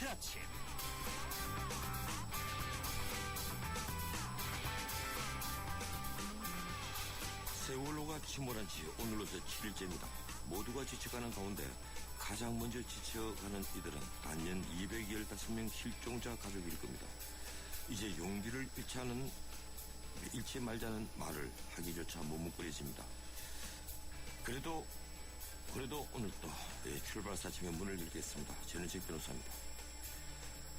아침. 세월호가 침몰한 지 오늘로서 7일째입니다. 모두가 지쳐가는 가운데 가장 먼저 지쳐가는 이들은 단연 215명 실종자 가족일 겁니다. 이제 용기를 잃지 말자는 말을 하기조차 머뭇거려집니다. 그래도 오늘 또 출발사침의 문을 열겠습니다. 저는 제 변호사입니다.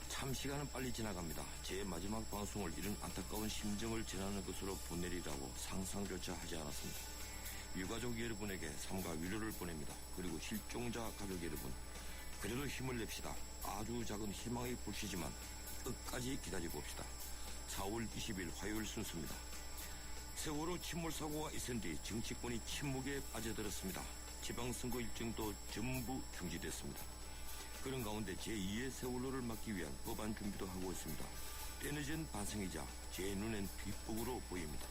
참 시간은 빨리 지나갑니다. 제 마지막 방송을 이런 안타까운 심정을 전하는 것으로 보내리라고 상상조차 하지 않았습니다. 유가족 여러분에게 삼가 위로를 보냅니다. 그리고 실종자 가족 여러분, 그래도 힘을 냅시다. 아주 작은 희망의 불씨지만 끝까지 기다려봅시다. 4월 20일 화요일 순서입니다. 세월호 침몰 사고가 있은 뒤 정치권이 침묵에 빠져들었습니다. 지방선거 일정도 전부 중지됐습니다. 그런 가운데 제2의 세월호를 막기 위한 법안 준비도 하고 있습니다. 때늦은 반성이자 제 눈엔 뒷북으로 보입니다.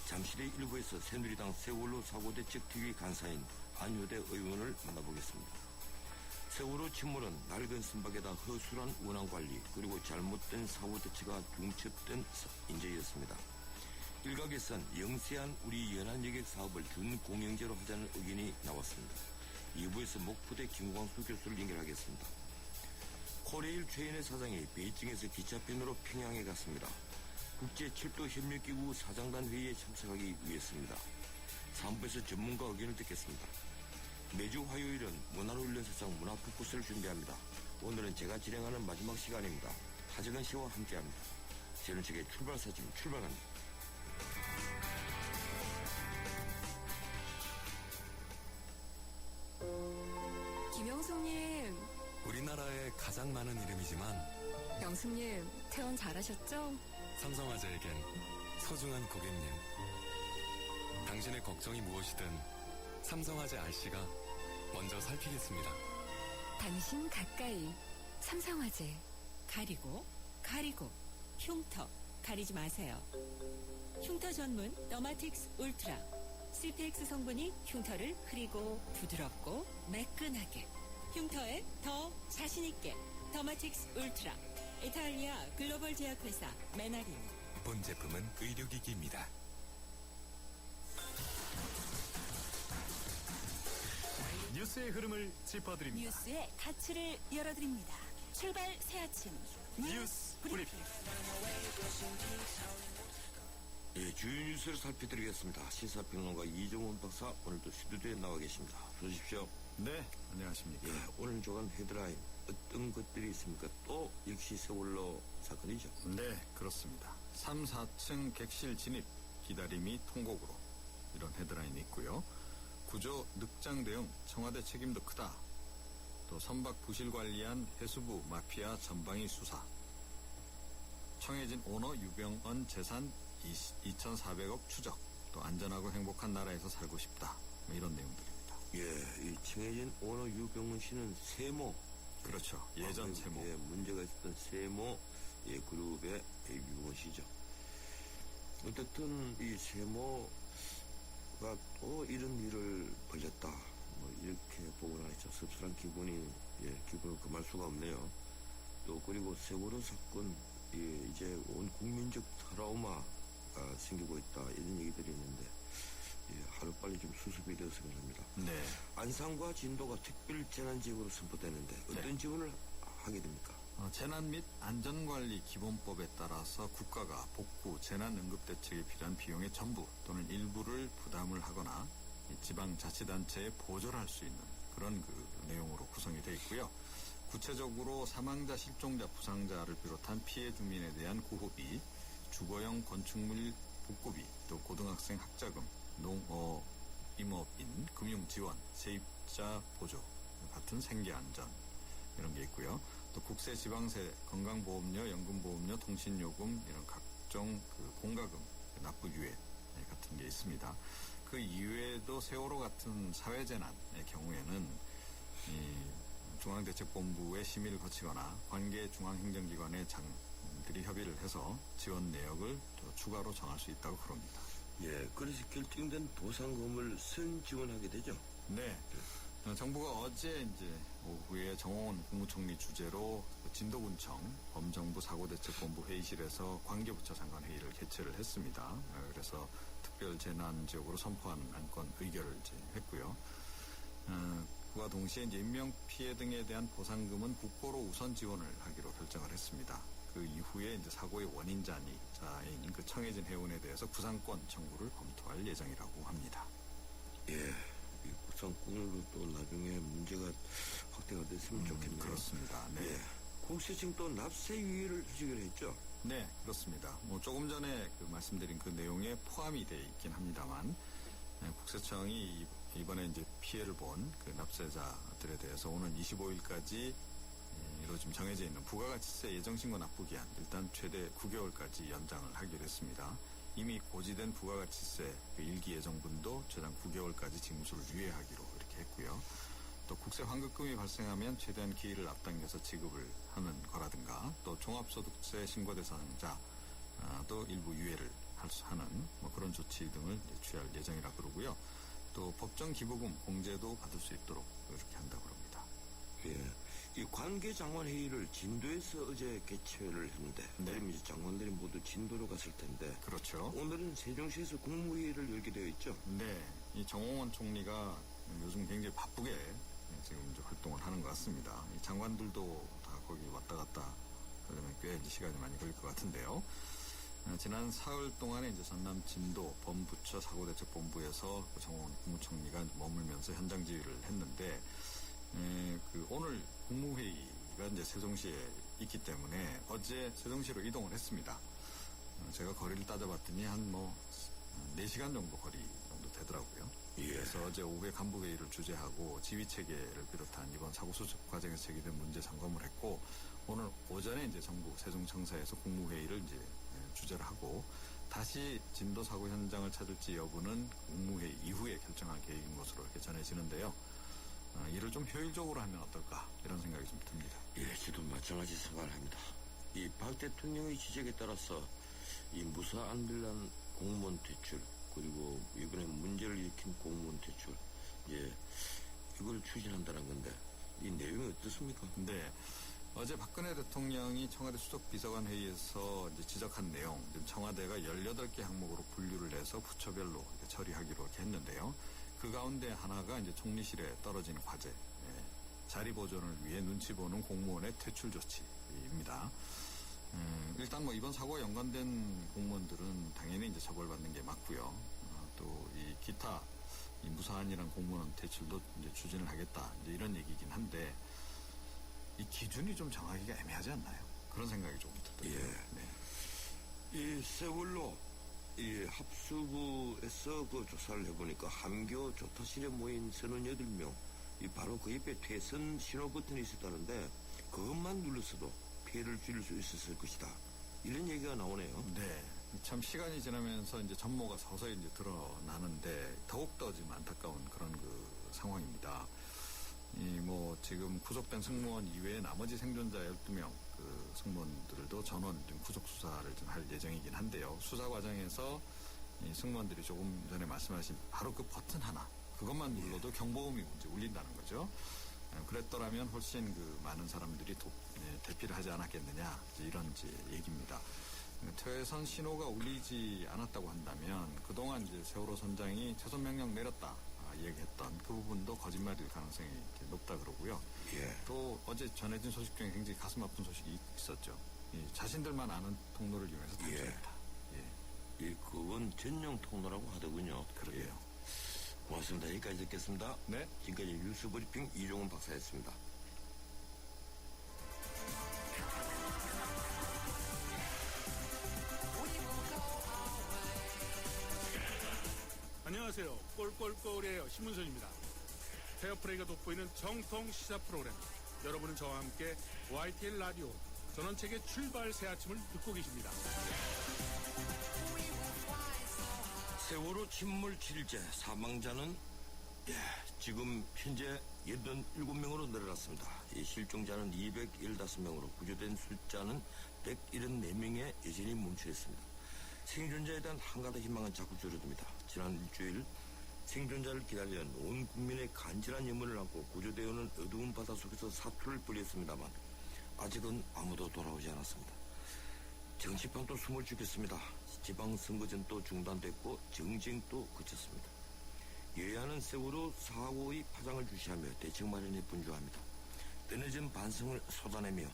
잠실의 일부에서 새누리당 세월호 사고대책특위 간사인 안효대 의원을 만나보겠습니다. 세월호 침몰은 낡은 선박에다 허술한 운항관리 그리고 잘못된 사고대처가 중첩된 인재였습니다. 일각에선 영세한 우리 연안여객 사업을 준공영제로 하자는 의견이 나왔습니다. 2부에서 목포대 김광수 교수를 연결하겠습니다. 코레일 최인혜 사장이 베이징에서 기차편으로 평양에 갔습니다. 국제철도협력기구 사장단 회의에 참석하기 위해서입니다. 3부에서 전문가 의견을 듣겠습니다. 매주 화요일은 문화훈련사상 문화포커스를 준비합니다. 오늘은 제가 진행하는 마지막 시간입니다. 하정은 씨와 함께합니다. 저는 제게 출발사진 출발합니다. 김영숙님. 우리나라에 가장 많은 이름이지만 영숙님, 퇴원 잘하셨죠? 삼성화재에겐 소중한 고객님. 당신의 걱정이 무엇이든 삼성화재 RC가 먼저 살피겠습니다. 당신 가까이 삼성화재. 가리고 흉터 가리지 마세요. 흉터 전문 더마틱스 울트라. CPX 성분이 흉터를 흐리고 부드럽고 매끈하게, 흉터에 더 자신있게. 더마틱스 울트라. 이탈리아 글로벌 제약회사 메나린. 본 제품은 의료기기입니다. 뉴스의 흐름을 짚어드립니다. 뉴스의 가치를 열어드립니다. 출발 새아침 뉴스 브리핑. 주요 뉴스를 살펴드리겠습니다. 시사평론가 이종훈 박사 오늘도 스튜디오에 나와 계십니다. 어서 오십시오. 네, 안녕하십니까. 오늘 조간 헤드라인 어떤 것들이 있습니까? 또 역시 세월호 사건이죠. 네, 그렇습니다. 3, 4층 객실 진입 기다림이 통곡으로, 이런 헤드라인이 있고요. 구조 늑장 대응 청와대 책임도 크다. 또 선박 부실 관리한 해수부 마피아 전방위 수사. 청해진 오너 유병언 재산 2,400억 추적. 또 안전하고 행복한 나라에서 살고 싶다. 이런 내용들입니다. 이 청해진 오너 유병은 씨는 세모. 그렇죠. 예전 세모. 문제가 있었던 세모 그룹의 유병은 씨죠. 어쨌든 이 세모가 또 이런 일을 벌였다. 이렇게 보고 나니까 씁쓸한 기분을 금할 수가 없네요. 또 그리고 세월호 사건 이제 온 국민적 트라우마가 생기고 있다 이런 얘기들이 있는데 하루빨리 좀 수습이 되었으면 합니다. 네. 안산과 진도가 특별재난지역으로 선포되는데 어떤 지원을 하게 됩니까? 재난 및 안전관리 기본법에 따라서 국가가 복구, 재난응급대책에 필요한 비용의 전부 또는 일부를 부담을 하거나 지방자치단체에 보조를 할 수 있는 그런 내용으로 구성이 되어 있고요. 구체적으로 사망자, 실종자, 부상자를 비롯한 피해 주민에 대한 구호비, 주거용 건축물 복구비, 또 고등학생 학자금, 농어 임업인 금융 지원, 세입자 보조 같은 생계안전 이런 게 있고요. 또 국세, 지방세, 건강보험료, 연금보험료, 통신요금 이런 각종 공과금 납부 유예 같은 게 있습니다. 그 이외에도 세월호 같은 사회재난의 경우에는 중앙대책본부의 심의를 거치거나 관계 중앙행정기관의 장들이 협의를 해서 지원 내역을 또 추가로 정할 수 있다고 그럽니다. 그래서 결정된 보상금을 선지원하게 되죠. 네. 정부가 어제 이제 오후에 정홍원 국무총리 주재로 진도군청 범정부 사고대책본부 회의실에서 관계부처 장관 회의를 개최를 했습니다. 그래서 특별 재난 지역으로 선포한 안건 의결을 이제 했고요. 그와 동시에 이제 인명 피해 등에 대한 보상금은 국고로 우선 지원을 하기로 결정을 했습니다. 그 이후에 이제 사고의 원인자인 그 청해진 해운에 대해서 구상권 청구를 검토할 예정이라고 합니다. 예, 이 구상권으로 또 나중에 문제가 확대가 됐으면 좋겠네요. 그렇습니다. 네. 예, 국세청 또 납세 유예를 휴직을 했죠. 네, 그렇습니다. 뭐 조금 전에 그 말씀드린 그 내용에 포함이 돼 있긴 합니다만 국세청이 이번에 이제 피해를 본 그 납세자들에 대해서 오는 25일까지 로 지금 정해져 있는 부가가치세 예정신고 납부기한 일단 최대 9개월까지 연장을 하기로 했습니다. 이미 고지된 부가가치세 그 일기 예정분도 최장 9개월까지 징수를 유예하기로 이렇게 했고요. 또 국세 환급금이 발생하면 최대한 기일을 앞당겨서 지급을 하는 거라든가 또 종합소득세 신고 대상자 또 일부 유예를 하는 뭐 그런 조치 등을 취할 예정이라 그러고요. 또 법정 기부금 공제도 받을 수 있도록 이렇게 한다고 합니다. 예, 이 관계 장관 회의를 진도에서 어제 개최를 했는데 네. 그럼 이제 장관들이 모두 진도로 갔을 텐데 그렇죠. 오늘은 세종시에서 국무회의를 열게 되어 있죠. 네, 이 정홍원 총리가 요즘 굉장히 바쁘게 지금 이제 활동을 하는 것 같습니다. 이 장관들도 다 거기 왔다 갔다 그러면 꽤 이제 시간이 많이 걸릴 것 같은데요. 지난 사흘 동안에 이제 전남 진도 범부처 사고대책본부에서 그 정홍원 국무총리가 머물면서 현장 지휘를 했는데 그 오늘 국무회의가 이제 세종시에 있기 때문에 어제 세종시로 이동을 했습니다. 제가 거리를 따져봤더니 한 4시간 정도 거리 정도 되더라고요. 예. 그래서 어제 오후에 간부회의를 주재하고 지휘체계를 비롯한 이번 사고 수습 과정에서 제기된 문제 점검을 했고 오늘 오전에 이제 정부 세종청사에서 국무회의를 이제 주재를 하고 다시 진도 사고 현장을 찾을지 여부는 국무회의 이후에 결정할 계획인 것으로 이렇게 전해지는데요. 이를 좀 효율적으로 하면 어떨까 이런 생각이 좀 듭니다. 예, 저도 마찬가지 생각을 합니다. 이 박 대통령의 지적에 따라서 이 무사 안빌란 공무원 퇴출 그리고 이번에 문제를 일으킨 공무원 퇴출 이걸 추진한다는 건데 이 내용이 어떻습니까? 네. 어제 박근혜 대통령이 청와대 수석비서관 회의에서 이제 지적한 내용, 지금 청와대가 18개 항목으로 분류를 해서 부처별로 처리하기로 이렇게 했는데요. 그 가운데 하나가 이제 총리실에 떨어지는 과제, 자리 보존을 위해 눈치 보는 공무원의 퇴출 조치입니다. 일단 이번 사고와 연관된 공무원들은 당연히 이제 처벌받는 게 맞고요. 또 이 기타 이 무사한이란 공무원 퇴출도 이제 추진을 하겠다 이제 이런 얘기긴 한데 이 기준이 좀 정하기가 애매하지 않나요? 그런 생각이 조금 들더라고요. 예. 네. 이 세월로 이 합수부에서 그 조사를 해보니까 함교 조타실에 모인 38명 이 바로 그 옆에 퇴선 신호 버튼이 있었다는데 그것만 눌렀어도 피해를 줄일 수 있었을 것이다. 이런 얘기가 나오네요. 네. 참 시간이 지나면서 이제 전모가 서서히 이제 드러나는데 더욱더 지금 안타까운 그런 그 상황입니다. 지금 구속된 승무원 이외에 나머지 생존자 12명 그 승무원들도 전원 좀 구속 수사를 좀 할 예정이긴 한데요. 수사 과정에서 이 승무원들이 조금 전에 말씀하신 바로 그 버튼 하나 그것만 눌러도 경보음이 이제 울린다는 거죠. 그랬더라면 훨씬 그 많은 사람들이 대피를 하지 않았겠느냐 이런 이제 얘기입니다. 퇴선 신호가 울리지 않았다고 한다면 그동안 이제 세월호 선장이 최선 명령 내렸다 얘기했던 그 부분도 거짓말일 가능성이 높다 그러고요. 예. 또 어제 전해진 소식 중에 굉장히 가슴 아픈 소식이 있었죠. 자신들만 아는 통로를 이용해서 탈출했다. 예. 그건 전용 통로라고 하더군요. 그러게요. 고맙습니다. 여기까지 듣겠습니다. 네. 지금까지 뉴스브리핑 이종훈 박사였습니다. 안녕하세요. 꼴꼴꼴이에요. 신문선입니다. 페어플레이가 돋보이는 정통 시사 프로그램. 여러분은 저와 함께 YTN 라디오 전원책의 출발 새 아침을 듣고 계십니다. 세월호 침몰 7일째 사망자는 지금 현재 87명으로 늘어났습니다. 이 실종자는 215명으로 구조된 숫자는 174명에 여전히 멈춰 있습니다. 생존자에 대한 한가닥 희망은 자꾸 줄어듭니다. 지난 일주일 생존자를 기다리는 온 국민의 간절한 염원을 안고 구조되어오는 어두운 바다 속에서 사투를 벌였습니다만 아직은 아무도 돌아오지 않았습니다. 정치판도 숨을 죽였습니다. 지방선거전도 중단됐고 정쟁도 그쳤습니다. 여야는 세월호 사고의 파장을 주시하며 대책 마련에 분주합니다. 뜨내진 반성을 쏟아내며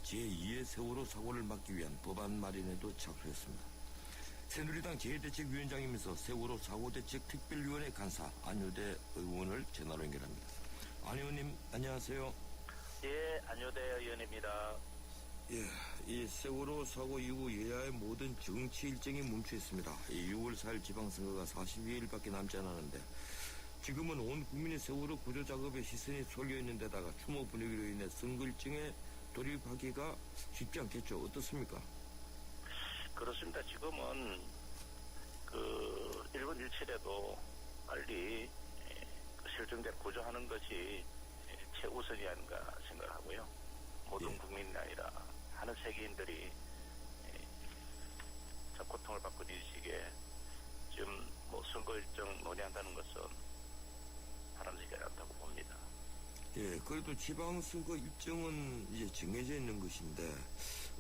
제2의 세월호 사고를 막기 위한 법안 마련에도 착수했습니다. 새누리당 재해대책위원장이면서 세월호 사고대책 특별위원회 간사 안효대 의원을 전화로 연결합니다. 안 의원님 안녕하세요. 예, 안효대 의원입니다. 예, 이 세월호 사고 이후 여야의 모든 정치 일정이 멈춰 있습니다. 6월 4일 지방선거가 42일밖에 남지 않았는데 지금은 온 국민의 세월호 구조 작업에 시선이 쏠려 있는 데다가 추모 분위기로 인해 선거 일정에 돌입하기가 쉽지 않겠죠. 어떻습니까? 그렇습니다. 지금은 그 1분 1칠에도 빨리 실종자를 구조하는 것이 최우선이 아닌가 생각하고요. 모든 예. 국민이 아니라 많은 세계인들이 참 고통을 받고 있는 시기에 지금 뭐 선거 일정 논의한다는 것은 바람직하지 않다고 봅니다. 예, 그래도 지방선거 일정은 이제 정해져 있는 것인데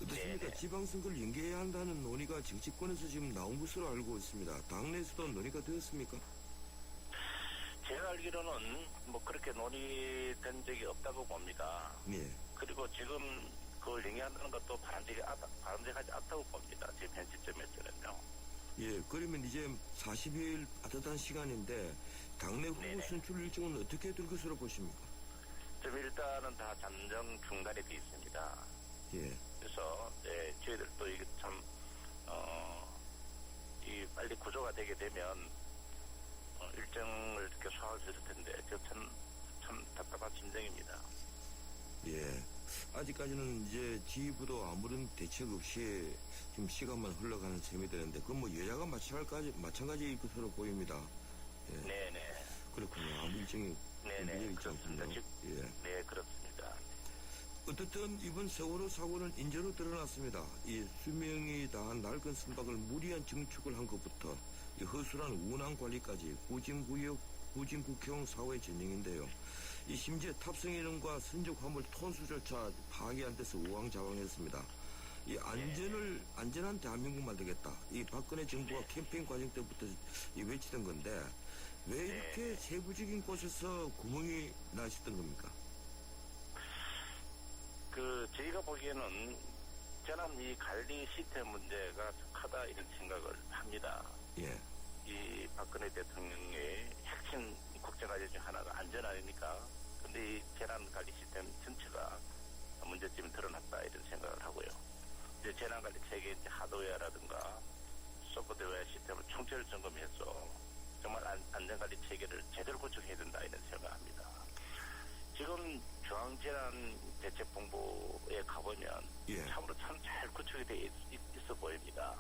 어떻습니까? 네네. 지방선거를 연기해야 한다는 논의가 정치권에서 지금 나온 것으로 알고 있습니다. 당내에서도 논의가 되었습니까? 제가 알기로는 뭐 그렇게 논의된 적이 없다고 봅니다. 예. 그리고 지금 그걸 얘기한다는 것도 바람직하지 않다고 봅니다. 지금 현 시점에서는요. 예, 그러면 이제 40일 빠듯한 시간인데 당내 후보 네네. 선출 일정은 어떻게 될 것으로 보십니까? 지금 일단은 다 잠정 중단이 돼 있습니다. 예. 그래서 저희들도 이게 참 이 빨리 구조가 되게 되면 일정을 이렇게 소화할 수 있을 텐데 참 답답한 심정입니다. 예. 아직까지는 이제 지휘부도 아무런 대책 없이 지금 시간만 흘러가는 셈이 되는데 그건 뭐 여야가 마찬가지일 것으로 보입니다. 예. 네네. 그렇군요. 아무 일정이 네네. 있지 그렇습니다. 않군요. 예. 네, 그렇습니다. 어떻든 이번 세월호 사고는 인재로 드러났습니다. 이 수명이 다한 낡은 선박을 무리한 증축을 한 것부터 이 허술한 운항 관리까지 후진국형 사고의 전형인데요. 이 심지어 탑승 인원과 선적 화물 톤수조차 파악이 안 돼서 우왕좌왕했습니다. 이 안전한 대한민국 만들겠다. 이 박근혜 정부가 캠페인 과정 때부터 외치던 건데 왜 이렇게 세부적인 곳에서 구멍이 나셨던 겁니까? 저희가 보기에는 저는 이 관리 시스템 문제가 크다 이런 생각을 합니다. 예. 이 박근혜 대통령의 핵심 국제과제 중 하나가 안전 아닙니까? 근데 이 재난관리 시스템 전체가 문제점이 드러났다 이런 생각을 하고요. 이제 재난관리 체계 이제 하드웨어라든가 소프트웨어 시스템을 총체를 점검해서 정말 안전관리 체계를 제대로 구축해야 된다 이런 생각합니다. 지금 중앙재난대책본부에 가보면 예. 참으로 참 잘 구축이 돼 있어 보입니다.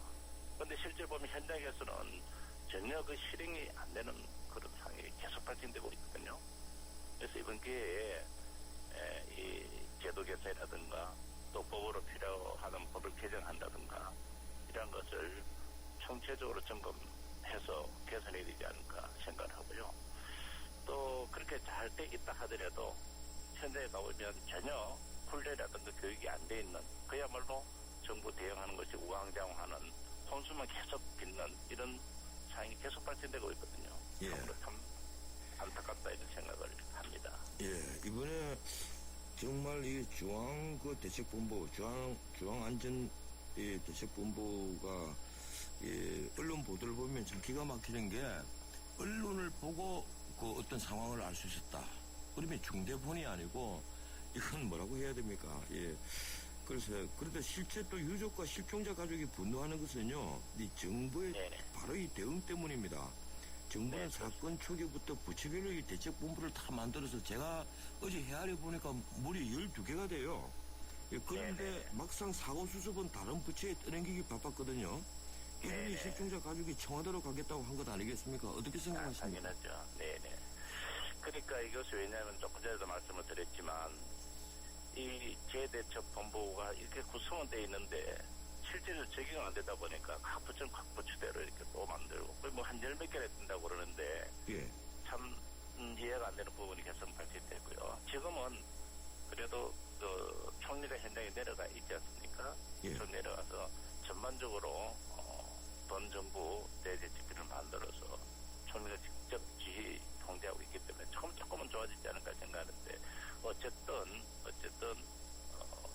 그런데 실제 보면 현장에서는 전혀 그 실행이 안 되는 그런 상황이 계속 발생되고 있거든요. 그래서 이번 기회에 이 제도 개선이라든가 또 법으로 필요하는 법을 개정한다든가 이런 것을 총체적으로 점검해서 개선해야 되지 않을까 생각을 하고요. 또 그렇게 잘 돼 있다 하더라도 현장에 가보면 전혀 훈련이라든가 교육이 안 돼 있는 그야말로 정부 대응하는 것이 우왕좌왕하는 혼수만 계속 빚는 이런 상황이 계속 발생되고 있거든요. 예. 참으로 참 안타깝다 이런 생각을 합니다. 예, 이번에 정말 이 대책본부, 중앙안전 대책본부가 언론 보도를 보면 참 기가 막히는 게 언론을 보고 그 어떤 상황을 알 수 있었다. 그러면 중대본이 아니고 이건 뭐라고 해야 됩니까? 예. 그런데 실제 또 유족과 실종자 가족이 분노하는 것은요, 이 정부의 바로 이 대응 때문입니다. 정부는 사건 초기부터 부처별로 이 대책본부를 다 만들어서 제가 어제 헤아려 보니까 물이 12개가 돼요. 예, 그런데 막상 사고 수습은 다른 부처에 떠넘기기 바빴거든요. 이분이 실종자 가족이 청와대로 가겠다고 한 것 아니겠습니까? 어떻게 생각하십니까? 당연하죠. 네네. 그러니까 이것이 왜냐하면 조금 전에도 말씀을 드렸지만 이 재대책본부가 이렇게 구성은 돼 있는데 실제로 적용 안 되다 보니까 각 부처는 각 부처대로 이렇게 또 만들고 뭐 한 10몇 개나 된다고 그러는데 예. 이해가 안 되는 부분이 계속 발생되고요. 지금은 그래도 그 총리가 현장에 내려가 있지 않습니까? 예. 그 내려가서 전반적으로 본 정부 대대책들을 만들어서 총리가 직접 지휘 통제하고 있기 때문에 조금은 좋아지지 않을까 생각하는데 어쨌든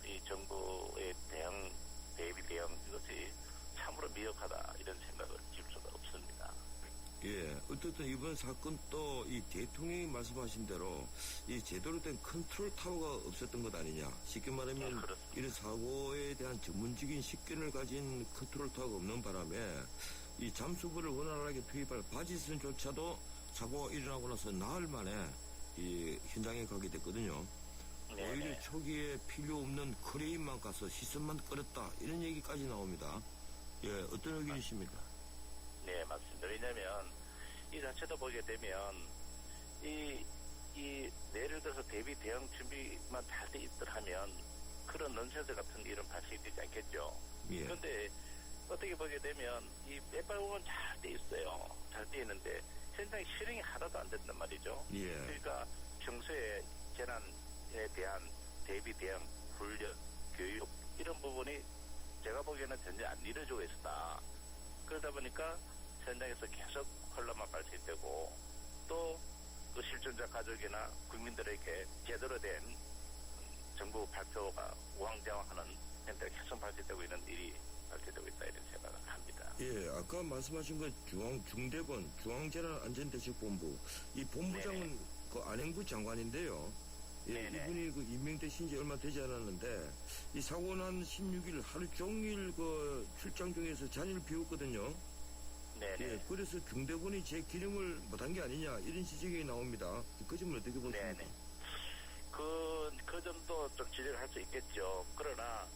이 정부의 대비 대응 이것이 참으로 미흡하다 이런 생각을 지울 수가 없습니다. 예, 어쨌든 이번 사건 또 이 대통령이 말씀하신 대로 이 제대로 된 컨트롤 타워가 없었던 것 아니냐. 쉽게 말하면 그렇습니다. 이런 사고에 대한 전문적인 식견을 가진 컨트롤 타워가 없는 바람에 이 잠수부를 원활하게 투입할 바지선조차도 사고가 일어나고 나서 나흘 만에 이 현장에 가게 됐거든요. 네네. 오히려 초기에 필요 없는 크레인만 가서 시선만 끌었다 이런 얘기까지 나옵니다. 예, 어떤 의견이십니까? 네, 맞습니다. 왜냐하면 이 자체도 보게 되면 이 예를 들어서 대비 대응 준비만 잘 돼 있더라면 그런 넌센스 같은 일은 발생되지 않겠죠. 예. 그런데 어떻게 보게 되면 이 빼발부분 잘 돼 있어요. 잘 돼 있는데 현장에 실행이 하나도 안 된단 말이죠. 예. 그러니까 평소에 재난에 대한 대비 대응, 훈련, 교육 이런 부분이 제가 보기에는 전혀 안 이루어지고 있었다. 그러다 보니까 현장에서 계속 혼란만 발생되고 또 그 실존자 가족이나 국민들에게 제대로 된 정부 발표가 우왕좌왕하는 현장에 계속 발생되고 있는 일이 발생되고 있다 이런 생각을 합니다. 예, 아까 말씀하신 그 중대본 중앙재난안전대책본부 이 본부장은 네네. 그 안행부 장관인데요. 예, 네네. 이분이 그 임명되신 지 얼마 되지 않았는데 이 사고 난 16일 하루 종일 그 출장 중에서 자리를 비웠거든요. 네네. 예, 그래서 중대본이 제 기능을 못한 게 아니냐 이런 지적이 나옵니다. 그 점을 어떻게 보십니까? 네네. 그 점도 좀 지적을 할 수 있겠죠. 그러나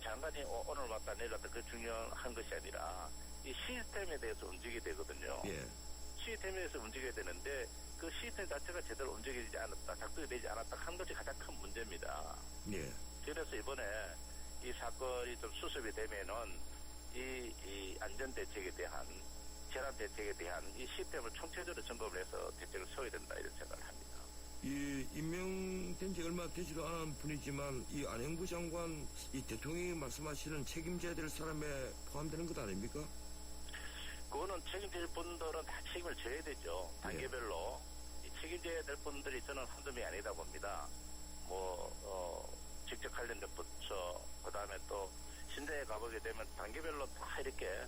장관이 오늘 왔다 내렸다 그 중요한 것이 아니라 이 시스템에 대해서 움직이게 되거든요. 예, 시스템에 대해서 움직여야 되는데 그 시스템 자체가 제대로 움직이지 않았다, 작동이 되지 않았다 한 것이 가장 큰 문제입니다. 예, 그래서 이번에 이 사건이 좀 수습이 되면은 이 안전대책에 대한 재난대책에 대한 이 시스템을 총체적으로 점검을 해서 대책을 세워야 된다 이런 생각을 합니다. 이 임명된 지 얼마 되지도 않은 분이지만 이 안행부 장관 이 대통령이 말씀하시는 책임져야 될 사람에 포함되는 것 아닙니까? 그거는 책임질 분들은 다 책임을 져야 되죠. 단계별로. 이 책임져야 될 분들이 저는 한두 명이 아니다 봅니다. 직접 관련된 부처, 그 다음에 또 신대에 가보게 되면 단계별로 다 이렇게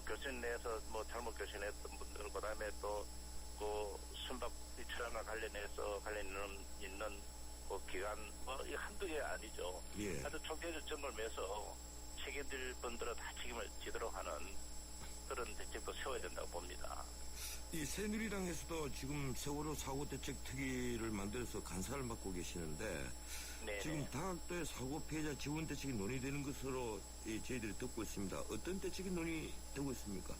교신 내에서 잘못 교신했던 분들, 그 다음에 또 순박 출항과 관련 있는 기관, 이 한두 개 아니죠. 예. 아주 총체적 점검에서 책임질 분들은 다 책임을 지도록 하는 그런 대책도 세워야 된다고 봅니다. 이 새누리당에서도 지금 세월호 사고 대책 특위를 만들어서 간사를 맡고 계시는데 네네. 지금 다학도의 사고 피해자 지원 대책이 논의되는 것으로 저희들이 듣고 있습니다. 어떤 대책이 논의되고 있습니까?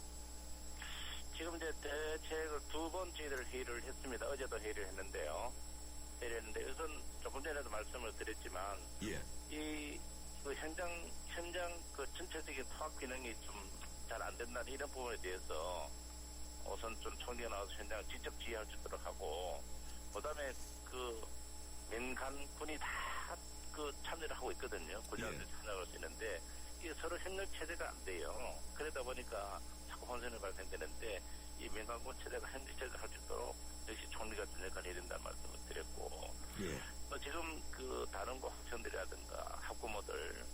지금 이제 대책을 두 번 저희들 회의를 했습니다. 어제도 회의를 했는데요. 우선 조금 전에도 말씀을 드렸지만 예, 그 현장 그 전체적인 통합 기능이 좀 잘 안 된다는 이런 부분에 대해서 우선 좀 총리가 나와서 현장을 직접 지휘할 수 있도록 하고, 그 다음에 그 민간군이 다 참여를 하고 있거든요. 구조원들 참여할 수 있는데 이게 서로 협력 체제가 안 돼요. 그러다 보니까 자꾸 혼선이 발생되는데 이 민간군 체제가 협력 체제를 할 수 있도록 역시 총리가 전역을 해야 된다는 말씀을 드렸고, 예, 지금 다른 학생들이라든가 학부모들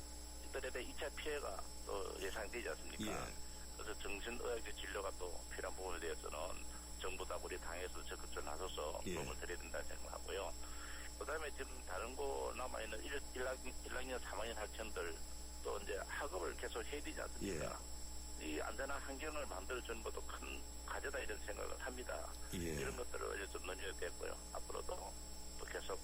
이들에 대한 2차 피해가 또 예상되지 않습니까? 예. 그래서 정신의학적 진료가 또 필요한 부분에 대해서는 정부다 우리 당에서 적극적으로 나서서 예. 도움을 드려야 된다는 생각하고요. 그 다음에 지금 다른 남아있는 1학년, 3학년 학생들 또 이제 학업을 계속 해야 되지 않습니까? 이 안전한 환경을 만들어주는 것도 큰 과제다 이런 생각을 합니다. 예. 이런 것들을 어제 좀 논의가 됐고요. 앞으로도 또 계속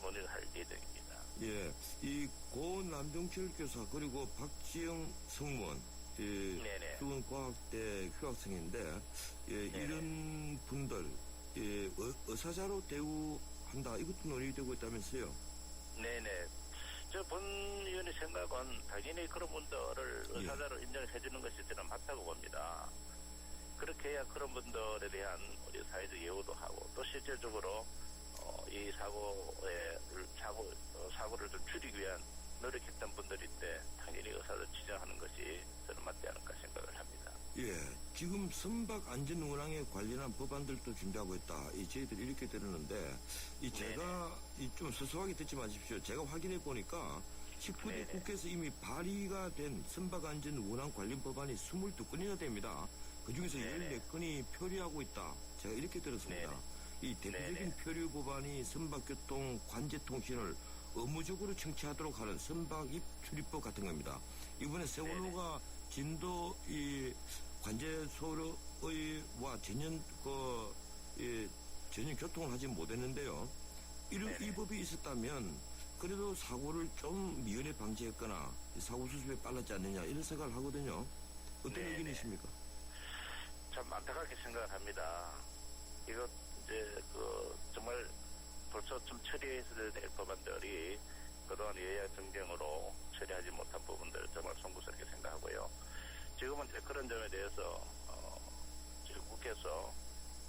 논의를 할 예정입니다. 예, 이 고 남종철 교사 그리고 박지영 성무원 네네. 두 과학대 휴학생인데 이런 분들 의사자로 대우한다 이것도 논의되고 있다면서요? 네네. 저 본 의원의 생각은 당연히 그런 분들을 의사자로 인정해 주는 것이 저는 맞다고 봅니다. 그렇게 그래야 그런 분들에 대한 우리 사회적 예우도 하고 또 실질적으로 이 사고를 좀 줄이기 위한 노력했던 분들인데 당연히 의사를 지정하는 것이 저는 맞지 않을까 생각을 합니다. 예, 지금 선박 안전 운항에 관련한 법안들도 준비하고 있다. 저희들이 이렇게 들었는데, 제가 좀 소소하게 듣지 마십시오. 제가 확인해 보니까 19대 네네. 국회에서 이미 발의가 된 선박 안전 운항 관련 법안이 22건이나 됩니다. 그 중에서 네네. 14건이 표류하고 있다. 제가 이렇게 들었습니다. 네네. 이 대표적인 네네. 표류 법안이 선박교통 관제통신을 의무적으로 청취하도록 하는 선박입 출입법 같은 겁니다. 이번에 세월호가 진도 이 관제소와 전혀 교통을 하지 못했는데요. 이 법이 있었다면 그래도 사고를 좀 미연에 방지했거나 사고 수습에 빨랐지 않느냐 이런 생각을 하거든요. 어떤 네네. 의견이십니까? 참 안타깝게 생각을 합니다. 이거 이제 정말 벌써 좀 처리해야 될 법안들이 그동안 여야 정쟁으로 처리하지 못한 부분들 정말 송구스럽게 생각하고요. 지금은 이제 그런 점에 대해서 지금 국회에서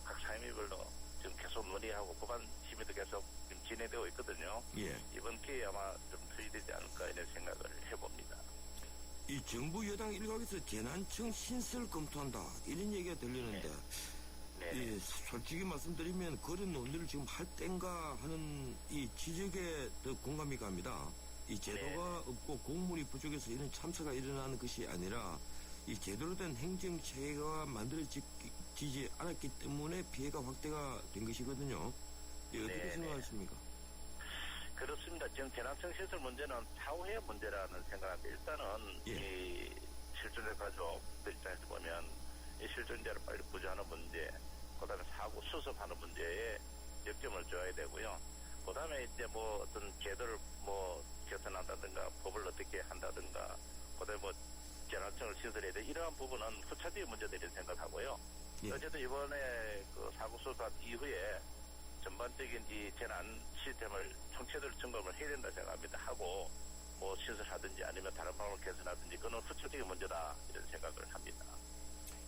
각 상임위별로 지금 계속 논의하고 법안 심의도 계속 지금 진행되고 있거든요. 예. 이번 기회에 아마 좀 처리되지 않을까 이런 생각을 해봅니다. 이 정부 여당 일각에서 재난청 신설 검토한다 이런 얘기가 들리는데 네. 솔직히 말씀드리면 그런 논의를 지금 할 땐가 하는 이 지적에 더 공감이 갑니다. 이 제도가 없고 공문이 부족해서 이런 참사가 일어나는 것이 아니라 이 제대로 된 행정 체계가 만들어지지 않았기 때문에 피해가 확대가 된 것이거든요. 어떻게 네네. 생각하십니까? 그렇습니다. 지금 재난청 시설 문제는 사후의 문제라는 생각인데 일단은 이 실존자 가족들 입장에서 보면 이 실존자를 빨리 구조하는 문제, 그다음에 사고 수습하는 문제에 역점을 줘야 되고요. 그다음에 이제 뭐 어떤 제도를 뭐 개선한다든가 법을 어떻게 한다든가 그다음에 뭐 재난청을 시설해야 돼 이러한 부분은 후차적인 문제들이 생각하고요. 어쨌든 이번에 그 사고 수습 이후에 전반적인 이 재난 시스템을 총체적으로 점검을 해야 된다 생각합니다. 하고 뭐 시설하든지 아니면 다른 방법을 개선하든지 그건 후차적인 문제다 이런 생각을 합니다.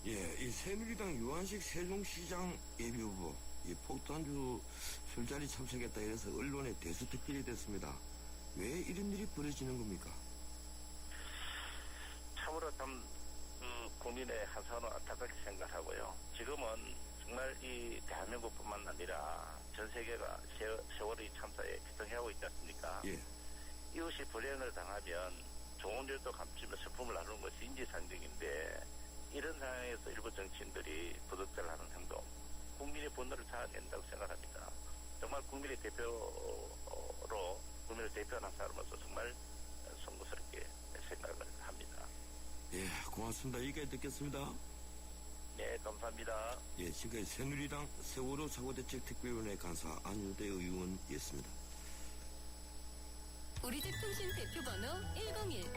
예, 이 새누리당 유한식 세종시장 예비후보 이 폭탄주 술자리 참석했다 이래서 언론에 대수특필이 됐습니다. 왜 이런 일이 벌어지는 겁니까? 참으로 참 국민의 한사는 안타깝게 생각하고요. 지금은 정말 이 대한민국뿐만 아니라 전 세계가 세월의 참사에 피통하고 있지 않습니까? 예. 이웃이 불행을 당하면 좋은 일도 감추며 슬픔을 나누는 것이 인지상정인데 이런 상황에서 일부 정치인들이 부득대를 하는 행동, 국민의 분노를 자아낸다고 생각합니다. 정말 국민의 대표로 국민을 대표하는 사람으로서 정말 송구스럽게 생각을 합니다. 예, 고맙습니다. 여기까지 듣겠습니다. 네, 감사합니다. 예, 지금까지 새누리당 세월호 사고대책특별위원회 간사 안유대 의원이었습니다. 우리집 통신 대표 번호 101.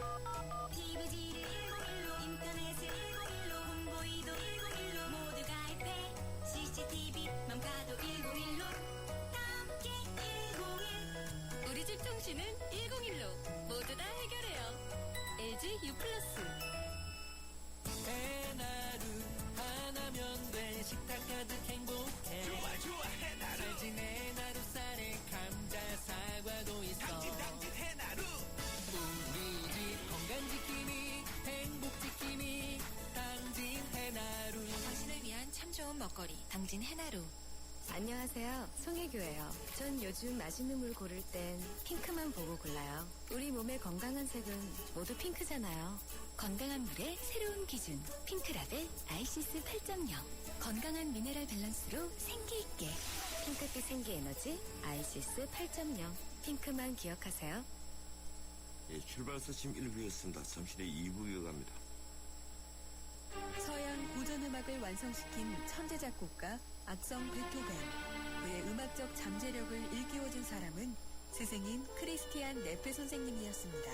TV지를 101로 인터넷을 101로 홍보이도 101로 모두 가입해 CCTV만 봐도 101로 함께 101. 우리집 통신은 101로 모두 다 해결해요. LG U+. 해나루 하나면 돼 식탁 가득 행복해 좋아 해나루 잘 지내 나루 쌀에 감자 사과도 있어 당진 해나루 우리 집 건강 지킴이 행복 지킴이 당진 해나루 당신을 위한 참 좋은 먹거리 당진 해나루. 안녕하세요. 송혜교예요. 전 요즘 맛있는 물 고를 땐 핑크만 보고 골라요. 우리 몸의 건강한 색은 모두 핑크잖아요. 건강한 물의 새로운 기준. 핑크라벨 아이시스 8.0. 건강한 미네랄 밸런스로 생기있게. 핑크빛 생기에너지 아이시스 8.0. 핑크만 기억하세요. 예, 출발서심 1부였습니다. 잠시 뒤에 2부 이어갑니다. 서양 고전음악을 완성시킨 천재 작곡가 악성 베토벤. 그의 음악적 잠재력을 일깨워준 사람은 스승인 크리스티안 네페 선생님이었습니다.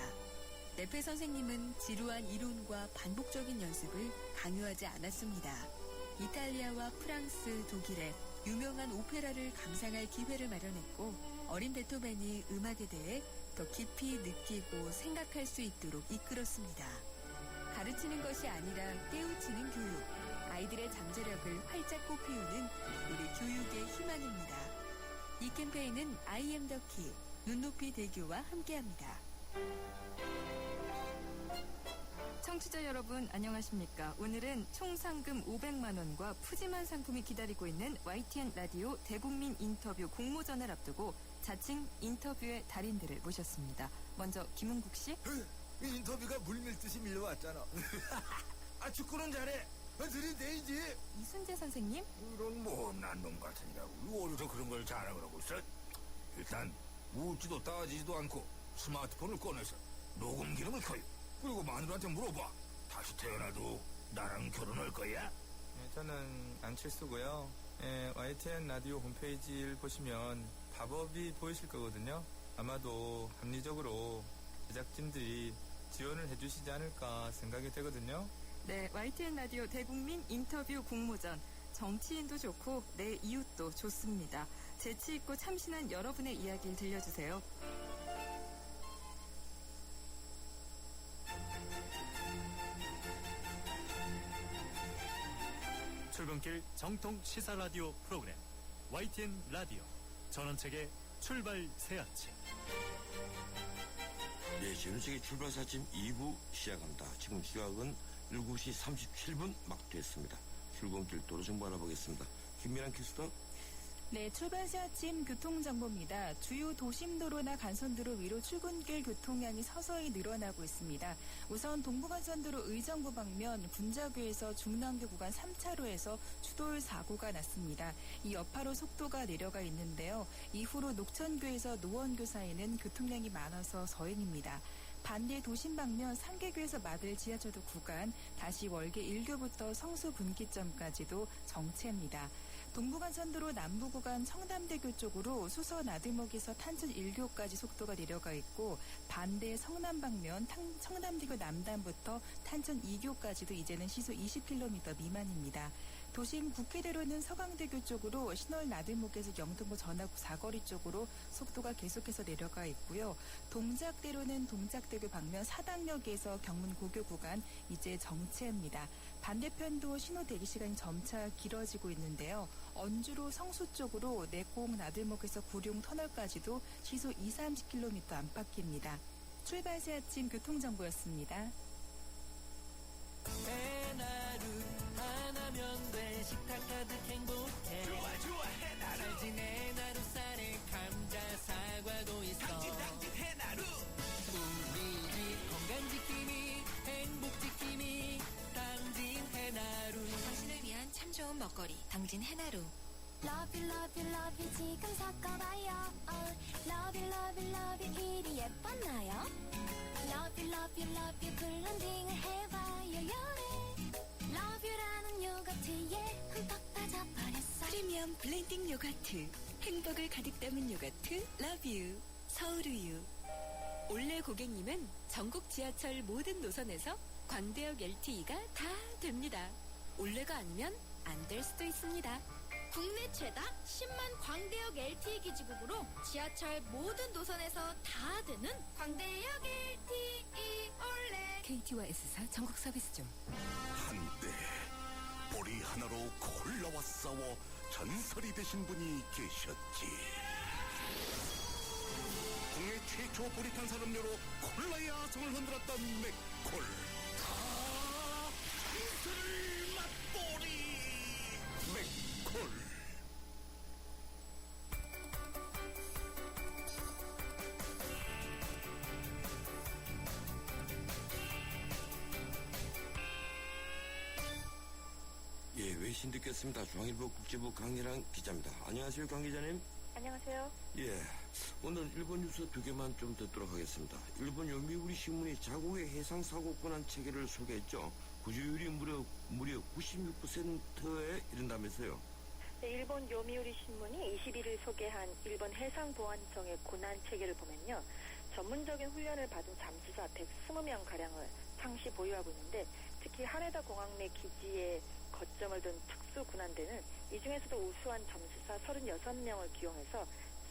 네페 선생님은 지루한 이론과 반복적인 연습을 강요하지 않았습니다. 이탈리아와 프랑스, 독일의 유명한 오페라를 감상할 기회를 마련했고 어린 베토벤이 음악에 대해 더 깊이 느끼고 생각할 수 있도록 이끌었습니다. 가르치는 것이 아니라 깨우치는 교육. 아이들의 세상의 잠재력을 활짝 꽃피우는 우리 교육의 희망입니다. 이 캠페인은 I am the key, 눈높이 대교와 함께합니다. 청취자 여러분 안녕하십니까? 오늘은 총 상금 500만 원과 푸짐한 상품이 기다리고 있는 YTN 라디오 대국민 인터뷰 공모전을 앞두고 자칭 인터뷰의 달인들을 모셨습니다. 먼저 김은국 씨. 인터뷰가 물밀듯이 밀려왔잖아. 아, 축구는 잘해. 들이대지. 이순재 선생님. 이런 못난 놈 같으니라고. 어디서 그런 걸 잘하고 그러고 있어? 일단 묻지도 따지지도 않고 스마트폰을 꺼내서 녹음 기능을 켜요. 그리고 마누라한테 물어봐. 다시 태어나도 나랑 결혼할 거야? 네, 저는 안칠수고요. YTN 라디오 홈페이지를 보시면 답업이 보이실 거거든요. 아마도 합리적으로 제작진들이 지원을 해주시지 않을까 생각이 되거든요. 네, YTN 라디오 대국민 인터뷰 공모전. 정치인도 좋고 내 이웃도 좋습니다. 재치 있고 참신한 여러분의 이야기를 들려주세요. 출근길 정통 시사 라디오 프로그램 YTN 라디오 전원책의 출발 새 아침. 네, 전원책의 출발 새 아침 2부 시작합니다. 지금 시각은 7시 37분 막 됐습니다. 출근길 도로 정보 알아보겠습니다. 김민환 캐스터. 네, 출발 새 아침 교통정보입니다. 주요 도심도로나 간선도로 위로 출근길 교통량이 서서히 늘어나고 있습니다. 우선 동부간선도로 의정부 방면 분자교에서 중랑교 구간 3차로에서 추돌 사고가 났습니다. 이 여파로 속도가 내려가 있는데요. 이후로 녹천교에서 노원교 사이는 교통량이 많아서 서행입니다. 반대 도심 방면 상계교에서 마들 지하철도 구간, 다시 월계 1교부터 성수 분기점까지도 정체입니다. 동부간선도로 남부구간 청담대교 쪽으로 수서 나들목에서 탄천 1교까지 속도가 내려가 있고, 반대 성남 방면 청담대교 남단부터 탄천 2교까지도 이제는 시속 20km 미만입니다. 도심 국회대로는 서강대교 쪽으로 신월 나들목에서 영등포 전화구 사거리 쪽으로 속도가 계속해서 내려가 있고요. 동작대로는 동작대교 방면 사당역에서 경문 고교 구간 이제 정체입니다. 반대편도 신호 대기 시간이 점차 길어지고 있는데요. 언주로 성수 쪽으로 내곡 나들목에서 구룡 터널까지도 시속 20-30km 안팎입니다. 출발 새 아침 교통정보였습니다. 해나루 하나면 돼. 식탁 가득 행복해. 좋아, 해나루. 살진 해나루 쌀에 감자 사과도 있어. 당진 해나루. 우리 집 건강지킴이 행복지킴이 당진 해나루. 당신을 위한 참 좋은 먹거리 당진 해나루. Love you, love you, love you 지금 섞어봐요. Love you, love you, love you 이리 예뻤나요? Love you, love you, love you 블렌딩을 해봐요. 요래 Love you라는 요거트에 흠뻑 빠져버렸어. 프리미엄 블렌딩 요거트, 행복을 가득 담은 요거트 러브유 서울우유. 올레 고객님은 전국 지하철 모든 노선에서 광대역 LTE가 다 됩니다. 올레가 아니면 안 될 수도 있습니다. 국내 최다 10만 광대역 LTE 기지국으로 지하철 모든 노선에서 다 되는 광대역 LTE 올레. KT와 S사 전국 서비스 중. 한때 보리 하나로 콜라와 싸워 전설이 되신 분이 계셨지. 국내 최초 보리탄 산업료로 콜라의 아성을 흔들었던 맥콜. 다 이슬 맛보리 맥콜. 예, 외신 듣겠습니다. 중앙일보 국제부 강희랑 기자입니다. 안녕하세요, 강 기자님. 안녕하세요. 예, 오늘 일본 뉴스 2개만 좀 듣도록 하겠습니다. 일본 요미우리 신문이 자국의 해상 사고 권한 체계를 소개했죠. 구조율이 무려 96%에 이른다면서요. 네, 일본 요미우리 신문이 21일 소개한 일본 해상보안청의 고난 체계를 보면요. 전문적인 훈련을 받은 잠수사 120명 가량을 상시 보유하고 있는데, 특히 하네다 공항 내 기지에 거점을 둔 특수 군함대는 이 중에서도 우수한 잠수사 36명을 기용해서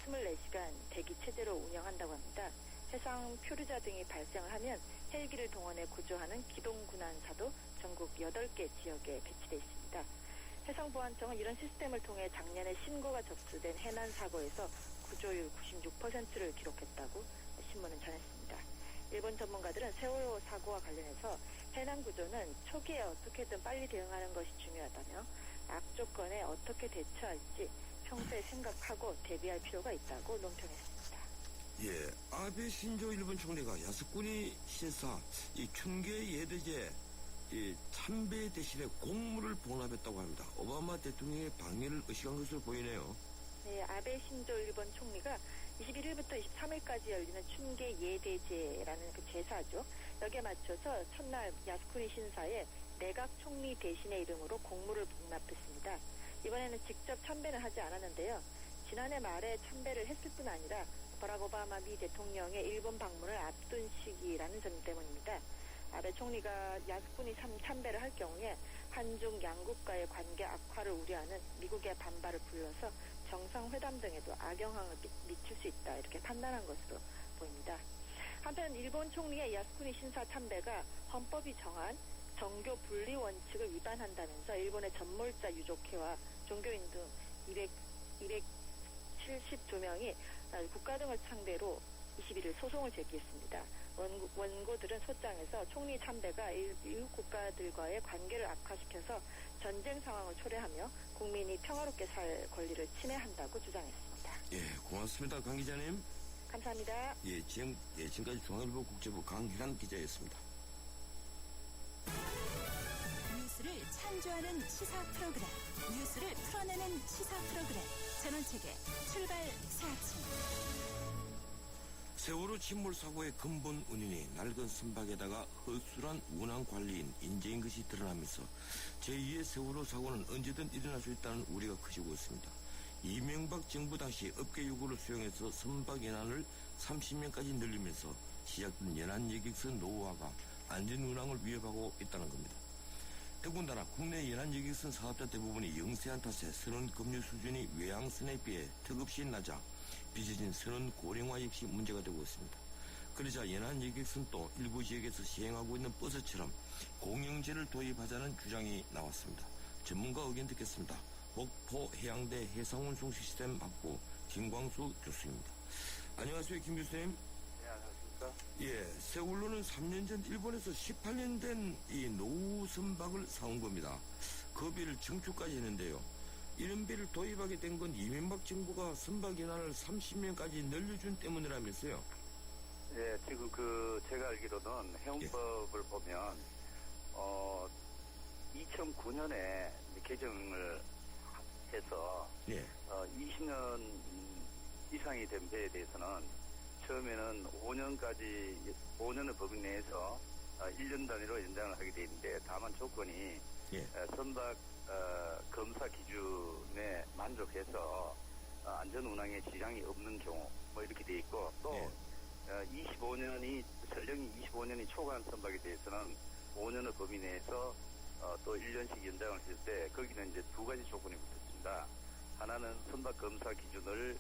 24시간 대기 체제로 운영한다고 합니다. 해상 표류자 등이 발생을 하면 헬기를 동원해 구조하는 기동 군함사도 전국 8개 지역에 배치되어 있습니다. 있습니다. 해상보안청은 이런 시스템을 통해 작년에 신고가 접수된 해난 사고에서 구조율 96%를 기록했다고 신문은 전했습니다. 일본 전문가들은 세월호 사고와 관련해서 해난 구조는 초기에 어떻게든 빨리 대응하는 것이 중요하다며 악조건에 어떻게 대처할지 평소에 생각하고 대비할 필요가 있다고 논평했습니다. 예, 아베 신조 일본 총리가 야스쿠니 신사 이 춘계 예대제 이 참배 대신에 공물을 봉합했다고 합니다. 오바마 대통령의 방해를 의식한 것으로 보이네요. 네, 아베 신조 일본 총리가 21일부터 23일까지 열리는 춘계 예대제라는 그 제사죠. 여기에 맞춰서 첫날 야스쿠니 신사에 내각 총리 대신의 이름으로 공물을 봉납했습니다. 이번에는 직접 참배는 하지 않았는데요. 지난해 말에 참배를 했을 뿐 아니라 버락 오바마 미 대통령의 일본 방문을 앞둔 시기라는 점 때문입니다. 아베 총리가 야스쿠니 참배를 할 경우에 한중 양국과의 관계 악화를 우려하는 미국의 반발을 불러서 정상회담 등에도 악영향을 미칠 수 있다 이렇게 판단한 것으로 보입니다. 한편 일본 총리의 야스쿠니 신사 참배가 헌법이 정한 정교 분리 원칙을 위반한다면서 일본의 전몰자 유족회와 종교인 등 272명이 국가 등을 상대로 21일 소송을 제기했습니다. 원고들은 소장에서 총리 참배가 이웃 국가들과의 관계를 악화시켜서 전쟁 상황을 초래하며 국민이 평화롭게 살 권리를 침해한다고 주장했습니다. 예, 고맙습니다. 강 기자님. 감사합니다. 예, 지금까지 중앙일보 국제부 강희란 기자였습니다. 뉴스를 창조하는 시사 프로그램, 뉴스를 풀어내는 시사 프로그램, 전원책의 출발 새 아침. 세월호 침몰 사고의 근본 원인이 낡은 선박에다가 허술한 운항 관리인 인재인 것이 드러나면서 제2의 세월호 사고는 언제든 일어날 수 있다는 우려가 커지고 있습니다. 이명박 정부 당시 업계 요구를 수용해서 선박 연한을 30년까지 늘리면서 시작된 연안 여객선 노후화가 안전 운항을 위협하고 있다는 겁니다. 더군다나 국내 연안 여객선 사업자 대부분이 영세한 탓에 선원 급류 수준이 외항선에 비해 턱없이 낮아 빚어진 선원 고령화 역시 문제가 되고 있습니다. 그러자 연안 여객선도 일부 지역에서 시행하고 있는 버스처럼 공영제를 도입하자는 주장이 나왔습니다. 전문가 의견 듣겠습니다. 목포 해양대 해상운송 시스템 학부 김광수 교수입니다. 안녕하세요, 김 교수님. 네, 안녕하십니까. 예, 세월호는 3년 전 일본에서 18년 된 이 노후 선박을 사온 겁니다. 그 배를 증축까지 했는데요. 이런 배를 도입하게 된 건 이명박 정부가 선박 연한을 30년까지 늘려준 때문이라면서요. 예, 지금 제가 알기로는 해운법을 보면 2009년에 개정을 해서 20년 이상이 된 배에 대해서는 처음에는 5년의 법인 내에서 1년 단위로 연장을 하게 돼 있는데 다만 조건이 선박 검사 기준에 만족해서 안전 운항에 지장이 없는 경우 뭐 이렇게 돼 있고 또 25년이 설령이 25년이 초과한 선박에 대해서는 5년의 범위 내에서 또 1년씩 연장을 했을 때 거기는 이제 두 가지 조건이 붙었습니다. 하나는 선박 검사 기준을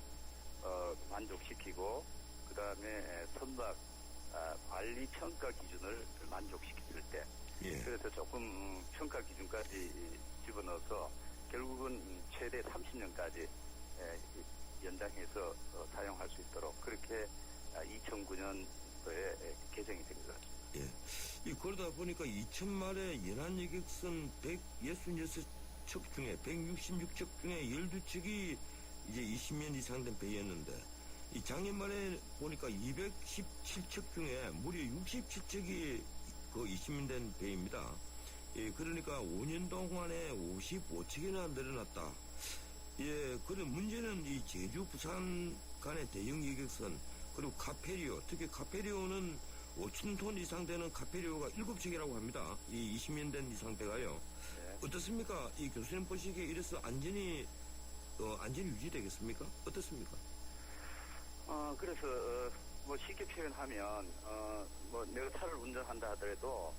만족시키고 그 다음에 선박 관리 평가 기준을 만족시켰을 때 그래서 조금 평가 기준까지 집어넣어서 결국은 최대 30년까지 연장해서 사용할 수 있도록 그렇게 2009년도에 개정이 된 것 같습니다. 예. 그러다 보니까 2000마리 연안 여객선 166척 중에 166척 중에 12척이 이제 20년 이상 된 배였는데 이 작년 말에 보니까 217척 중에 무려 67척이 그 20년 된 배입니다. 예, 그러니까 5년 동안에 55척이나 늘어났다. 예, 그런 문제는 이 제주, 부산 간의 대형 여객선 그리고 카페리오, 특히 카페리오는 5,000톤 이상 되는 카페리오가 7척이라고 합니다. 이 20년 된 이상 배가요. 어떻습니까? 이 교수님 보시기에 이래서 안전이 유지되겠습니까? 어떻습니까? 그래서 뭐 쉽게 표현하면 뭐 내가 차를 운전한다 하더라도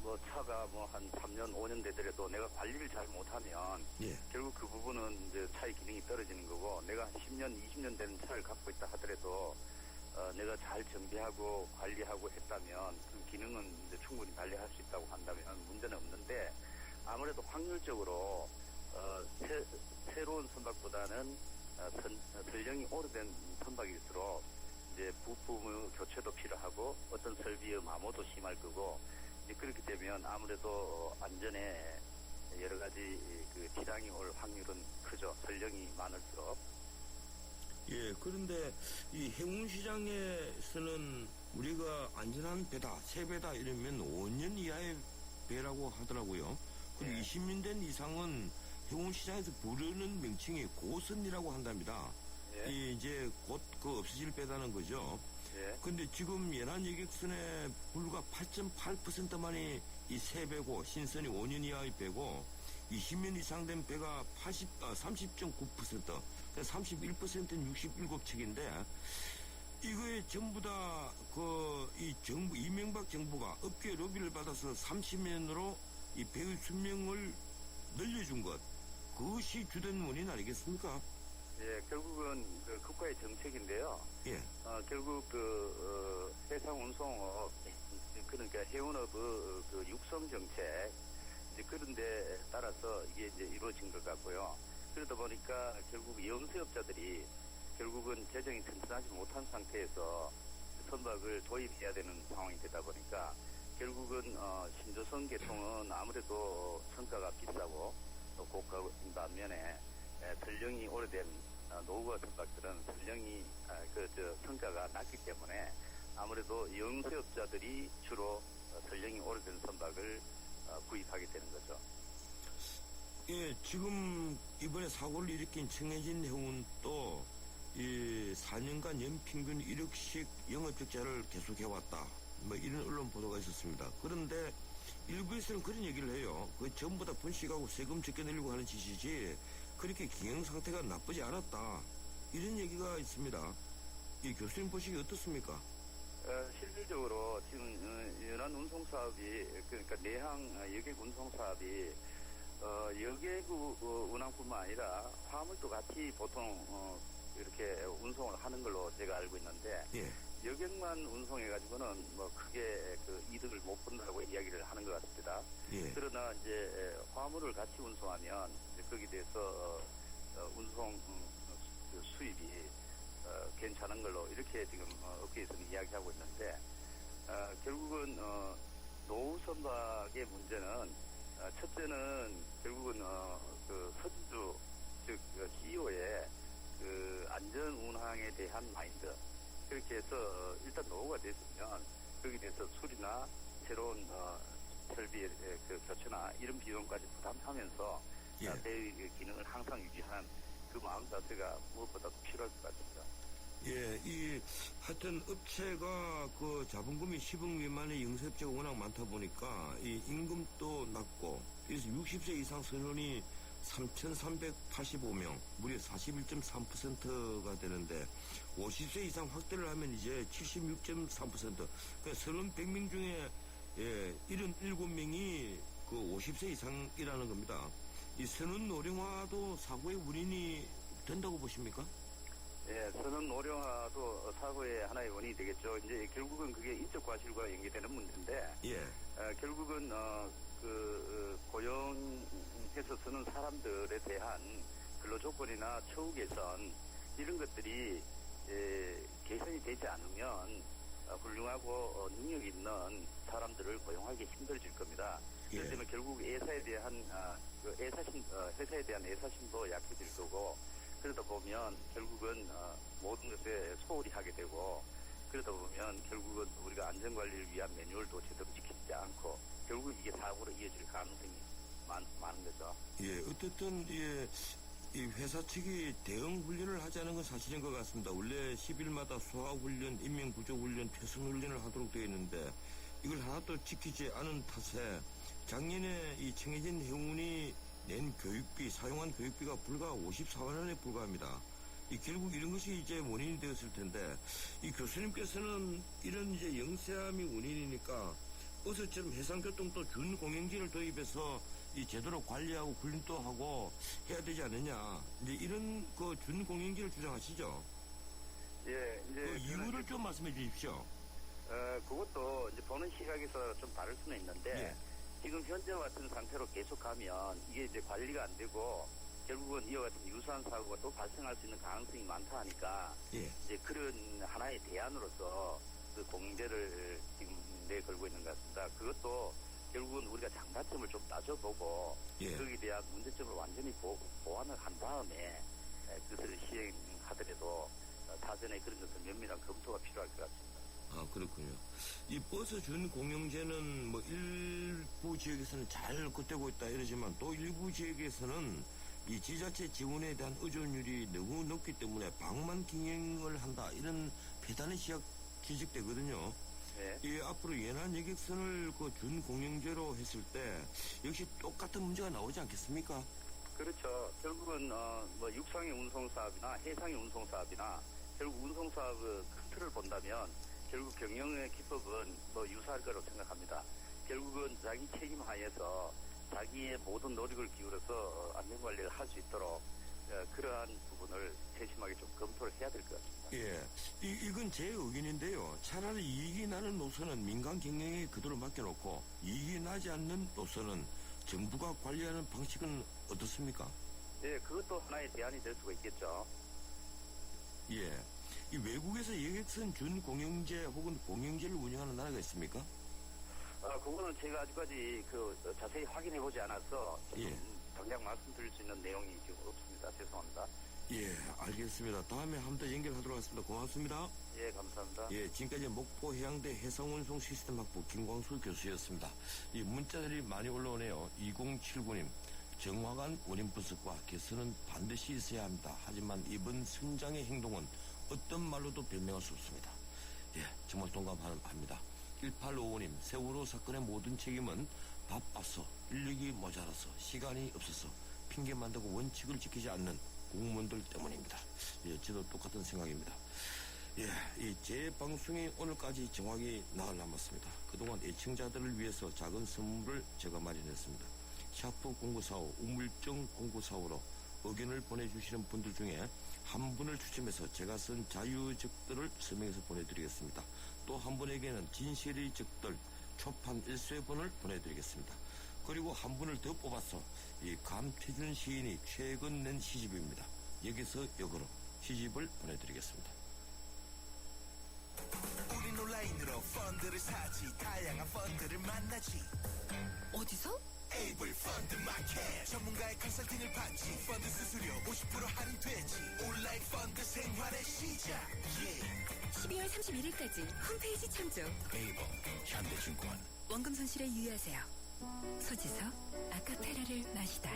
뭐 차가 뭐 한 3년, 5년 되더라도 내가 관리를 잘 못하면 결국 그 부분은 이제 차의 기능이 떨어지는 거고 내가 한 10년, 20년 된 차를 갖고 있다 하더라도 내가 잘 정비하고 관리하고 했다면 그 기능은 이제 충분히 관리할 수 있다고 한다면 문제는 없는데 아무래도 아무래도 확률적으로 새로운 선박보다는 설령이 오래된 선박일수록 이제 부품의 교체도 필요하고 어떤 설비의 마모도 심할 거고 이제 그렇기 되면 아무래도 안전에 여러 가지 그 지장이 올 확률은 크죠. 설령이 많을수록. 예, 그런데 이 해운시장에서는 우리가 안전한 배다, 새 배다 이러면 5년 이하의 배라고 하더라고요. 그리고 20년 된 이상은 해운시장에서 부르는 명칭이 고선이라고 한답니다. 이 이제 곧 그 없어질 배다는 거죠. 근데 지금 연안 여객선의 불과 8.8%만이 이 새 배고 신선이 5년 이하의 배고 20년 이상 된 배가 30.9%, 31%는 67척인데 이거에 전부 다 이 정부 이명박 정부가 업계 로비를 받아서 30년으로 이 배의 수명을 늘려준 것, 그것이 주된 원인 아니겠습니까? 예, 결국은 그 국가의 정책인데요. 예. 결국 해상 운송업, 그러니까 해운업의 그 육성 정책, 이제 그런 데 따라서 이게 이제 이루어진 것 같고요. 그러다 보니까 결국 영세업자들이 결국은 재정이 튼튼하지 못한 상태에서 선박을 도입해야 되는 상황이 되다 보니까 결국은 신조선 계통은 아무래도 성가가 비싸고 또 고가인 반면에 설령이 오래된 노후화 선박들은 설령이 성가가 낮기 때문에 아무래도 영세업자들이 주로 설령이 오래된 선박을 구입하게 되는 거죠. 예, 지금 이번에 사고를 일으킨 청해진 해운도 이 4년간 연평균 1억씩 영업적자를 계속해왔다. 뭐 이런 언론 보도가 있었습니다. 그런데 일부에서는 그런 얘기를 해요. 그 전부 다 분식하고 세금 적게 내려고 하는 짓이지 그렇게 경영 상태가 나쁘지 않았다. 이런 얘기가 있습니다. 이 교수님 보시기 어떻습니까? 실질적으로 지금 연안 운송 사업이 그러니까 내항 여객 운송 사업이 여객 운항뿐만 아니라 화물도 같이 보통 이렇게 운송을 하는 걸로 제가 알고 있는데 여객만 운송해가지고는 뭐 크게 그 이득을 못 본다고 이야기를 하는 것 같습니다. 그러나 이제 화물을 같이 운송하면 이제 거기에 대해서 운송 수입이 괜찮은 걸로 이렇게 지금 업계에서는 이야기하고 있는데 결국은 노후 선박의 문제는 첫째는 결국은 그 선주 즉 CEO의 그 안전 운항에 대한 마인드, 그렇게 해서 일단 노후가 됐으면 거기에 대해서 수리나 새로운 설비의 그 교체나 이런 비용까지 부담하면서 배의 기능을 항상 유지하는 그 마음 자체가 무엇보다도 필요할 것 같습니다. 예, 하여튼 업체가 그 자본금이 10억 미만의 영세업체가 워낙 많다 보니까 이 임금도 낮고, 그래서 60세 이상 선원이 3,385명, 무려 41.3%가 되는데 50세 이상 확대를 하면 이제 76.3%, 그러니까 선원 100명 중에 77명이 그 50세 이상이라는 겁니다. 이 선원 노령화도 사고의 원인이 된다고 보십니까? 예, 선원 노령화도 사고의 하나의 원인이 되겠죠. 이제 결국은 그게 인적 과실과 연계되는 문제인데, 결국은 고용해서 쓰는 사람들에 대한 근로 조건이나 처우 개선 이런 것들이 개선이 되지 않으면 훌륭하고 능력 있는 사람들을 고용하기 힘들어질 겁니다. 그렇기 때문에 결국 회사에 대한 회사에 대한 애사심도 약해질 거고, 그러다 보면 결국은 모든 것에 소홀히 하게 되고, 그러다 보면 결국은 우리가 안전관리를 위한 매뉴얼도 제대로 지키지 않고 결국 이게 사고로 이어질 가능성이 많은 거죠. 예, 어쨌든 이 회사 측이 대응 훈련을 하지 않은 건 사실인 것 같습니다. 원래 10일마다 소화훈련, 인명구조훈련, 퇴선훈련을 하도록 되어 있는데 이걸 하나도 지키지 않은 탓에 작년에 이 청해진 해운이 낸 교육비, 사용한 교육비가 불과 54만 원에 불과합니다. 결국 이런 것이 이제 원인이 되었을 텐데, 이 교수님께서는 이런 이제 영세함이 원인이니까 어서처럼 해상교통도 준공영지를 도입해서 이 제대로 관리하고 훈련도 하고 해야 되지 않느냐, 이제 이런 그 준공영지를 주장하시죠. 예, 이제 그 이유를 좀 말씀해 주십시오. 그것도 이제 보는 시각에서 좀 다를 수는 있는데, 지금 현재 같은 상태로 계속 가면 이게 이제 관리가 안 되고 결국은 이와 같은 유사한 사고가 또 발생할 수 있는 가능성이 많다 하니까 예. 이제 그런 하나의 대안으로서 그 공제를 지금 내걸고 있는 것 같습니다. 그것도 결국은 우리가 장단점을 좀 따져보고 예. 거기에 대한 문제점을 완전히 보완을 한 다음에 그것을 시행하더라도 사전에 그런 것은 면밀한 검토가 필요할 것 같습니다. 아, 그렇군요. 이 버스 준 공영제는 뭐 일부 지역에서는 잘 걷대고 있다 이러지만 또 일부 지역에서는 이 지자체 지원에 대한 의존율이 너무 높기 때문에 방만 경영을 한다 이런 비단의 지적되거든요. 네. 이 앞으로 연안 여객선을 그 준 공영제로 했을 때 역시 똑같은 문제가 나오지 않겠습니까? 그렇죠. 결국은 뭐 육상의 운송 사업이나 해상의 운송 사업이나 결국 운송 사업의 큰 틀을 본다면 결국 경영의 기법은 뭐 유사할 거라고 생각합니다. 결국은 자기 책임 하에서 자기의 모든 노력을 기울여서 안전관리를 할 수 있도록 그러한 부분을 세심하게 좀 검토를 해야 될 것 같습니다. 예, 이건 제 의견인데요. 차라리 이익이 나는 노선은 민간 경영에 그대로 맡겨놓고 이익이 나지 않는 노선은 정부가 관리하는 방식은 어떻습니까? 예, 그것도 하나의 대안이 될 수가 있겠죠. 예, 이 외국에서 여객선 준 공영제 혹은 공영제를 운영하는 나라가 있습니까? 그거는 제가 아직까지 자세히 확인해 보지 않아서 예. 당장 말씀드릴 수 있는 내용이 지금 없습니다. 죄송합니다. 예, 알겠습니다. 다음에 한 번 더 연결하도록 하겠습니다. 고맙습니다. 예, 감사합니다. 예, 지금까지 목포해양대 해상운송 시스템학부 김광수 교수였습니다. 이 문자들이 많이 올라오네요. 2079님, 정확한 원인 분석과 개선은 반드시 있어야 합니다. 하지만 이번 선장의 행동은 어떤 말로도 변명할 수 없습니다. 예, 정말 동감합니다. 1855님, 세월호 사건의 모든 책임은 바빠서, 인력이 모자라서, 시간이 없어서, 핑계 만들고 원칙을 지키지 않는 공무원들 때문입니다. 예, 저도 똑같은 생각입니다. 예, 이 제 방송이 오늘까지 정확히 나흘 남았습니다. 그동안 애청자들을 위해서 작은 선물을 제가 마련했습니다. 샤프 0945, 우물정 0945로 의견을 보내주시는 분들 중에 한 분을 추첨해서 제가 쓴 자유적들을 서명해서 보내드리겠습니다. 또 한 분에게는 진실의 적들 초판 1쇄본을 보내드리겠습니다. 그리고 한 분을 더 뽑아서 이 감태준 시인이 최근 낸 시집입니다. 여기서 역으로 시집을 보내드리겠습니다. 우린 온라인으로 펀드를 사지 다양한 펀드를 만나지 어디서? 에이블 펀드 마켓 전문가의 컨설팅을 받지 펀드 수수료 50% 할인되지 온라인 펀드 생활의 시작 12월 31일까지 홈페이지 참조. 에이블 현대증권 원금 손실에 유의하세요. 소지서 아카페라를 마시다.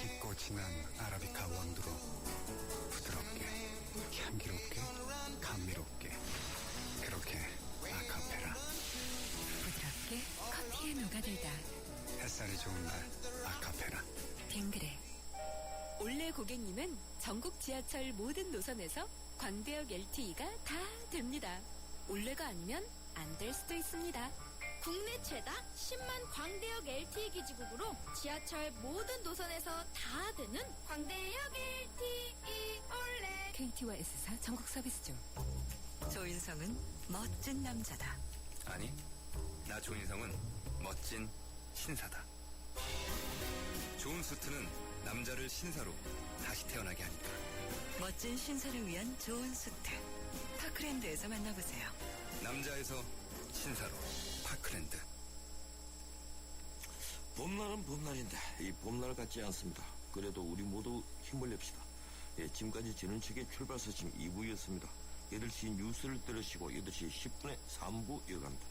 깊고 진한 아라비카 원두로 부드럽게 향기롭게 감미롭게 그렇게 아카페라 부드럽게 커피에 녹아들다. 햇살이 좋은 날 아카페라 빙그레. 올해 고객님은 전국 지하철 모든 노선에서 광대역 LTE가 다 됩니다. 올해가 아니면 안 될 수도 있습니다. 국내 최다 10만 광대역 LTE 기지국으로 지하철 모든 노선에서 다 되는 광대역 LTE 올레. KT와 S사 전국 서비스 중. 조인성은 멋진 남자다. 아니, 나 조인성은 멋진 신사다. 좋은 수트는 남자를 신사로 다시 태어나게 하니까. 멋진 신사를 위한 좋은 수트. 파크랜드에서 만나보세요. 남자에서 신사로 파크랜드. 봄날은 봄날인데 이 봄날 같지 않습니다. 그래도 우리 모두 힘을 냅시다. 예, 지금까지 저는 책의 출발 서침 2부였습니다. 8시 뉴스를 들으시고 8시 10분에 3부 이어갑니다.